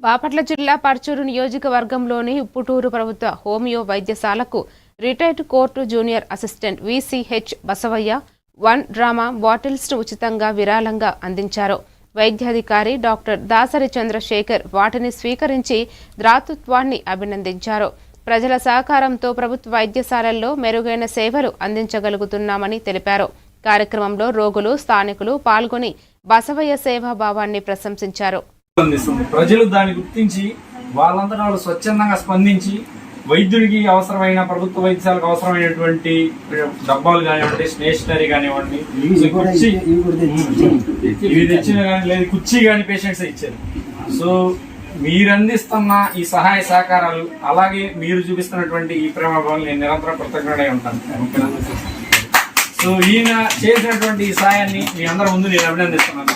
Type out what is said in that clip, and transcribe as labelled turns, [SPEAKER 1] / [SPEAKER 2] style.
[SPEAKER 1] బాపట్ల జిల్లా పర్చూరు నియోజకవర్గంలోని ఉప్పుటూరు ప్రభుత్వ హోమియో వైద్యశాలకు retired court junior assistant VCH Basavayya 1 dram bottles ఉచితంగా విరాళంగా అందించారు. వైద్యాధికారి డాక్టర్ దాసరి చంద్రశేఖర్ వాటిని స్వీకరించి దాతృత్వాన్ని అభినందించారు. ప్రజల సహకారంతో ప్రభుత్వ వైద్యశాలల్లో మెరుగైన సేవలు అందించగలుగుతున్నామని తెలిపారు. కార్యక్రమంలో రోగులు, స్థానికులు పాల్గొని బసవయ్య సేవాభావాన్ని ప్రశంసించారు.
[SPEAKER 2] ప్రజలు దాన్ని గుర్తించి వాళ్ళంతా వాళ్ళు స్వచ్ఛందంగా స్పందించి వైద్యుడికి అవసరమైన ప్రభుత్వ వైద్యశాలకు అవసరమైనటువంటి డబ్బాలు కానివ్వండి, స్టేషనరీ కానివ్వండి, కుర్చీ ఇవి తెచ్చిన కానీ లేదు కుర్చీ కానీ పేషెంట్స్ ఇచ్చారు. సో మీరు అందిస్తున్న ఈ సహాయ సహకారాలు అలాగే మీరు చూపిస్తున్నటువంటి ఈ ప్రేమభావాలు నేను నిరంతరం కృతజ్ఞుడై ఉంటాను. సో ఈయన చేసినటువంటి ఈ సహాయాన్ని మీ అందరి ముందు నేను అభినందిస్తున్నాను.